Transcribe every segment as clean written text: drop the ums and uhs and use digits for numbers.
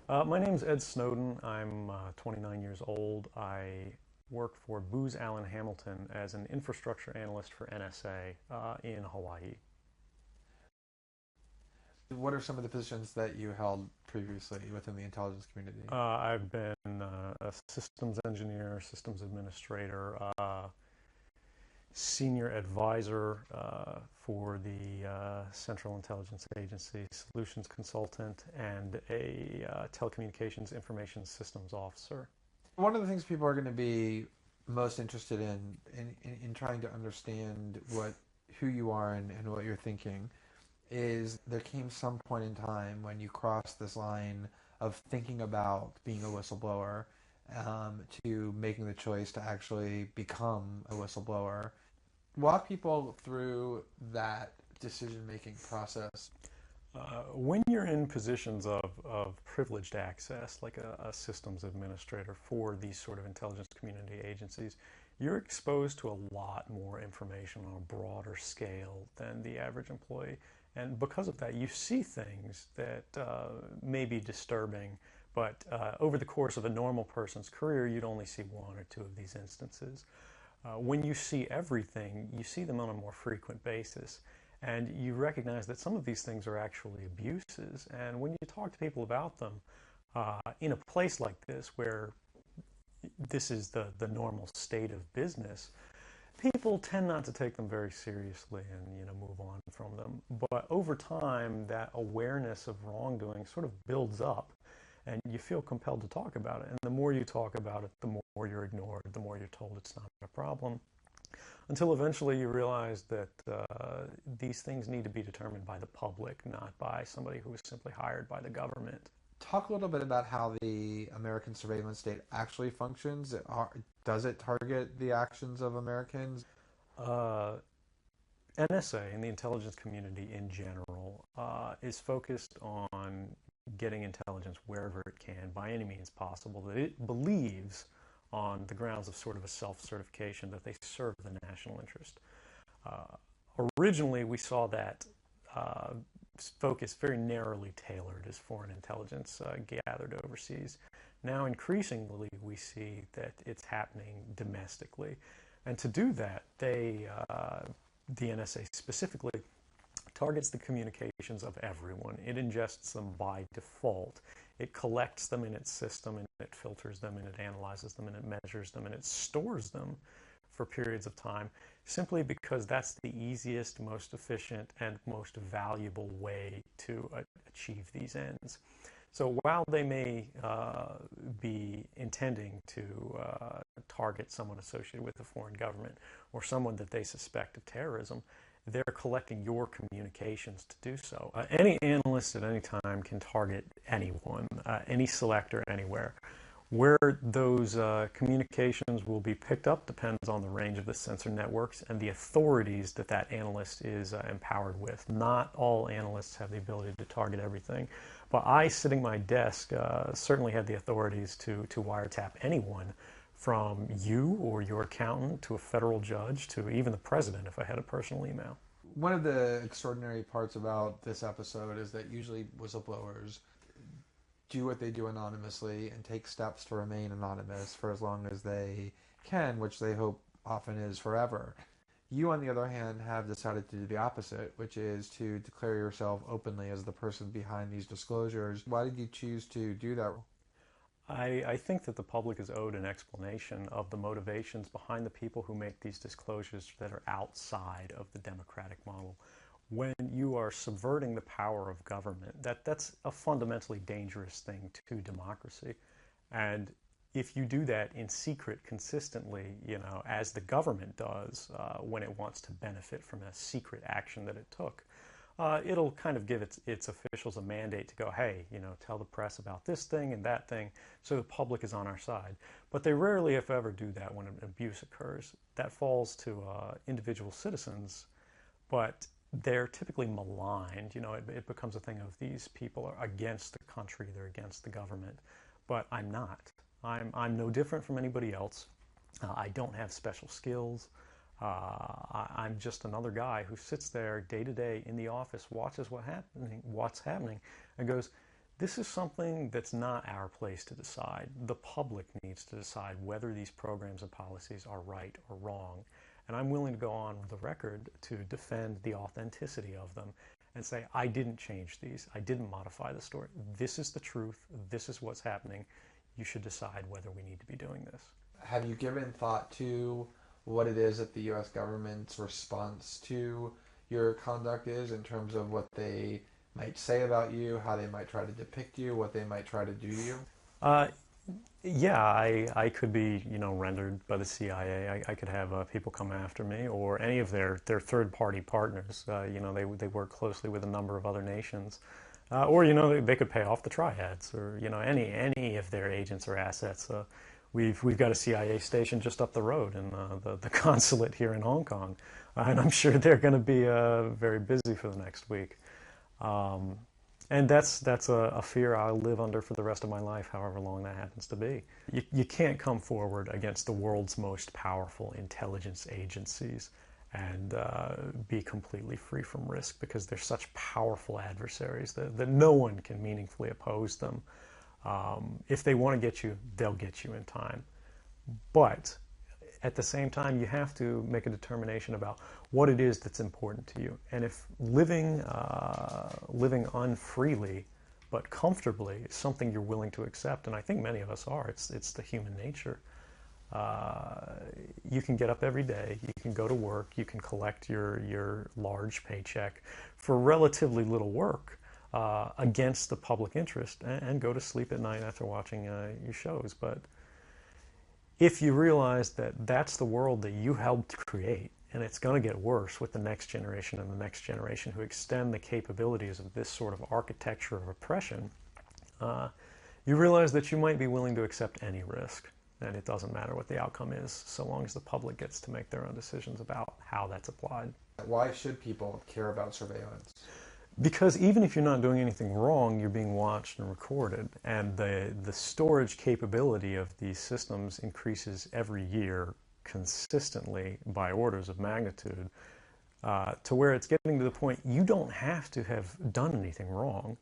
My name's Ed Snowden. I'm 29 years old. I work for Booz Allen Hamilton as an infrastructure analyst for NSA in Hawaii. What are some of the positions that you held previously within the intelligence community? I've been a systems engineer, systems administrator, senior advisor for the Central Intelligence Agency, solutions consultant, and a telecommunications information systems officer. One of the things people are going to be most interested in trying to understand who you are and what you're thinking is there came some point in time when you crossed this line of thinking about being a whistleblower to making the choice to actually become a whistleblower. Walk people through that decision-making process. When you're in positions of privileged access, like a systems administrator for these sort of intelligence community agencies, you're exposed to a lot more information on a broader scale than the average employee. And because of that, you see things that may be disturbing, but over the course of a normal person's career, you'd only see one or two of these instances. When you see everything, you see them on a more frequent basis. And you recognize that some of these things are actually abuses. And when you talk to people about them, in a place like this where this is the normal state of business, people tend not to take them very seriously and move on from them. But over time, that awareness of wrongdoing sort of builds up, and you feel compelled to talk about it. And the more you talk about it, the more you're ignored, the more you're told it's not a problem, until eventually you realize that these things need to be determined by the public, not by somebody who was simply hired by the government. Talk a little bit about how the American surveillance state actually functions. Does it target the actions of Americans? NSA and the intelligence community in general is focused on getting intelligence wherever it can, by any means possible, that it believes on the grounds of sort of a self-certification that they serve the national interest. Originally, we saw that focus very narrowly tailored as foreign intelligence gathered overseas. Now, increasingly, we see that it's happening domestically. And to do that, the NSA specifically targets the communications of everyone. It ingests them by default. It collects them in its system, and it filters them, and it analyzes them, and it measures them, and it stores them for periods of time, simply because that's the easiest, most efficient, and most valuable way to achieve these ends. So while they may be intending to target someone associated with the foreign government or someone that they suspect of terrorism, they're collecting your communications to do so. Any analyst at any time can target anyone, any selector, anywhere. Where those communications will be picked up depends on the range of the sensor networks and the authorities that that analyst is empowered with. Not all analysts have the ability to target everything, but I, sitting at my desk, certainly had the authorities to wiretap anyone, from you or your accountant to a federal judge to even the president if I had a personal email. One of the extraordinary parts about this episode is that usually whistleblowers do what they do anonymously and take steps to remain anonymous for as long as they can, which they hope often is forever. You, on the other hand, have decided to do the opposite, which is to declare yourself openly as the person behind these disclosures. Why did you choose to do that? I think that the public is owed an explanation of the motivations behind the people who make these disclosures that are outside of the democratic model. When you are subverting the power of government, that's a fundamentally dangerous thing to democracy. And if you do that in secret consistently, as the government does when it wants to benefit from a secret action that it took, it'll kind of give its officials a mandate to go, hey, tell the press about this thing and that thing, so the public is on our side. But they rarely, if ever, do that when an abuse occurs. That falls to individual citizens, but they're typically maligned. It becomes a thing of these people are against the country, they're against the government. But I'm not. I'm no different from anybody else. I don't have special skills. I'm just another guy who sits there day to day in the office, watches what's happening, and goes, This is something that's not our place to decide. The public needs to decide whether these programs and policies are right or wrong. And I'm willing to go on the record to defend the authenticity of them and say, I didn't change these. I didn't modify the story. This is the truth. This is what's happening. You should decide whether we need to be doing this. Have you given thought to what it is that the U.S. government's response to your conduct is, in terms of what they might say about you, how they might try to depict you, what they might try to do to you? Yeah, I could be, rendered by the CIA. I could have people come after me, or any of their third-party partners. They work closely with a number of other nations. Or, they could pay off the triads, or, any of their agents or assets. We've got a CIA station just up the road in the consulate here in Hong Kong. And I'm sure they're going to be very busy for the next week. And that's a fear I'll live under for the rest of my life, however long that happens to be. You can't come forward against the world's most powerful intelligence agencies and be completely free from risk, because they're such powerful adversaries that no one can meaningfully oppose them. If they want to get you, they'll get you in time. But at the same time, you have to make a determination about what it is that's important to you. And if living unfreely but comfortably is something you're willing to accept, and I think many of us are, it's the human nature. You can get up every day, you can go to work, you can collect your large paycheck for relatively little work against the public interest, and go to sleep at night after watching your shows. But if you realize that that's the world that you helped create, and it's going to get worse with the next generation and the next generation who extend the capabilities of this sort of architecture of oppression, you realize that you might be willing to accept any risk. And it doesn't matter what the outcome is, so long as the public gets to make their own decisions about how that's applied. Why should people care about surveillance? Because even if you're not doing anything wrong, you're being watched and recorded. And the storage capability of these systems increases every year consistently by orders of magnitude, to where it's getting to the point you don't have to have done anything wrong.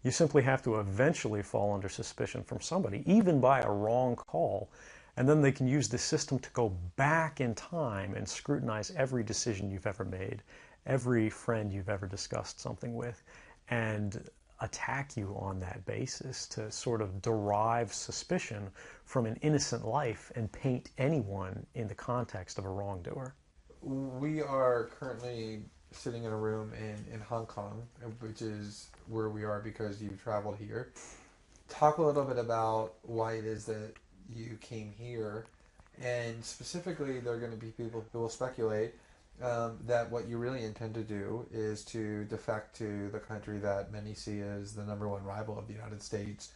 You simply have to eventually fall under suspicion from somebody, even by a wrong call. And then they can use the system to go back in time and scrutinize every decision you've ever made, every friend you've ever discussed something with, and attack you on that basis to sort of derive suspicion from an innocent life and paint anyone in the context of a wrongdoer. We are currently sitting in a room in Hong Kong, which is where we are because you've traveled here. Talk a little bit about why it is that you came here, and specifically there are going to be people who will speculate that what you really intend to do is to defect to the country that many see as the number one rival of the United States,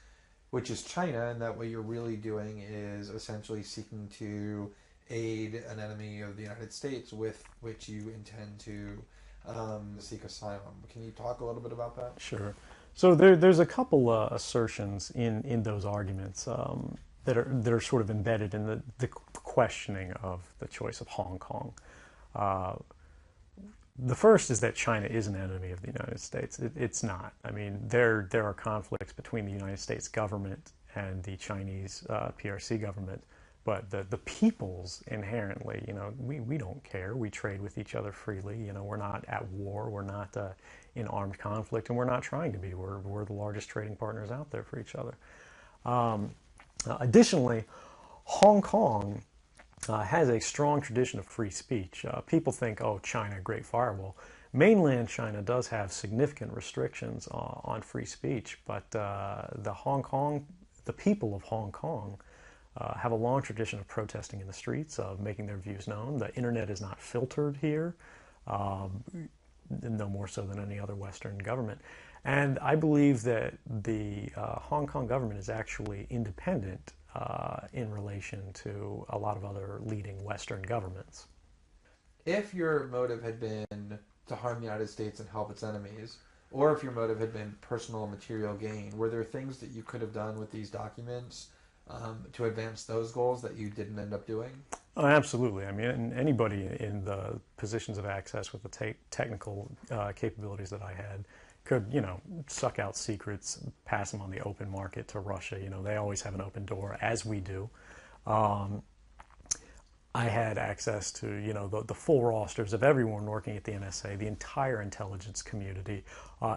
which is China, and that what you're really doing is essentially seeking to aid an enemy of the United States with which you intend to seek asylum. Can you talk a little bit about that? Sure. So there's a couple assertions in those arguments that are sort of embedded in the questioning of the choice of Hong Kong. The first is that China is an enemy of the United States. It's not. I mean, there are conflicts between the United States government and the Chinese PRC government, but the peoples inherently, we don't care. We trade with each other freely. We're not at war. We're not in armed conflict, and we're not trying to be. We're the largest trading partners out there for each other. Additionally, Hong Kong has a strong tradition of free speech. People think, oh, China, great firewall. Mainland China does have significant restrictions on free speech, but the people of Hong Kong have a long tradition of protesting in the streets, of making their views known. The internet is not filtered here, no more so than any other Western government. And I believe that the Hong Kong government is actually independent in relation to a lot of other leading Western governments. If your motive had been to harm the United States and help its enemies, or if your motive had been personal material gain, were there things that you could have done with these documents to advance those goals that you didn't end up doing? Oh, absolutely. I mean, anybody in the positions of access with the technical capabilities that I had could, suck out secrets, pass them on the open market to Russia. They always have an open door, as we do. I had access to, the full rosters of everyone working at the NSA, the entire intelligence community,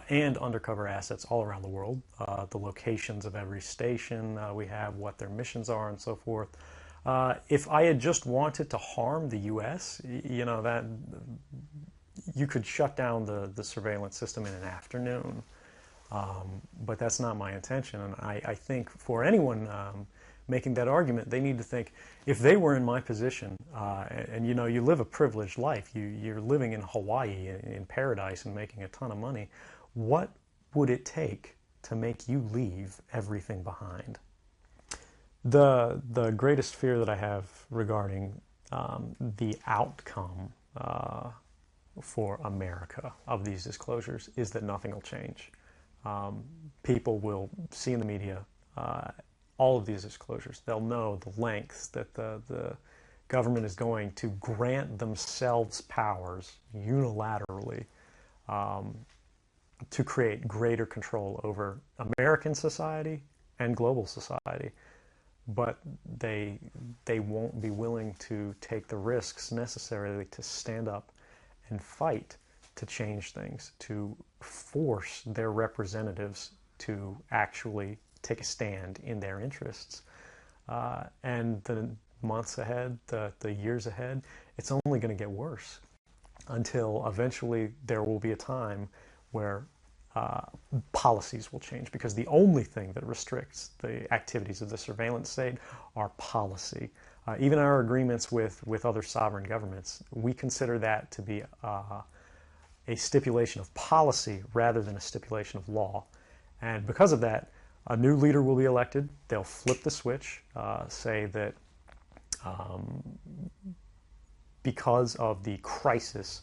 and undercover assets all around the world, the locations of every station we have, what their missions are, and so forth. If I had just wanted to harm the U.S., that you could shut down the surveillance system in an afternoon. But that's not my intention. And I think for anyone making that argument, they need to think, if they were in my position, and you live a privileged life, you're living in Hawaii in paradise and making a ton of money, what would it take to make you leave everything behind? The greatest fear that I have regarding the outcome for America of these disclosures is that nothing will change. People will see in the media all of these disclosures. They'll know the lengths that the government is going to grant themselves powers unilaterally to create greater control over American society and global society. But they won't be willing to take the risks necessarily to stand up and fight to change things, to force their representatives to actually take a stand in their interests. And the months ahead, the years ahead, it's only going to get worse until eventually there will be a time where policies will change, because the only thing that restricts the activities of the surveillance state are policy. Even our agreements with other sovereign governments, we consider that to be a stipulation of policy rather than a stipulation of law. And because of that, a new leader will be elected. They'll flip the switch, say that because of the crisis,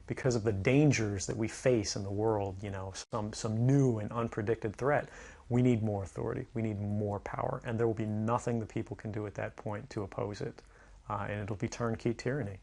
because of the dangers that we face in the world, some new and unpredicted threat, we need more authority, we need more power, and there will be nothing the people can do at that point to oppose it, and it'll be turnkey tyranny.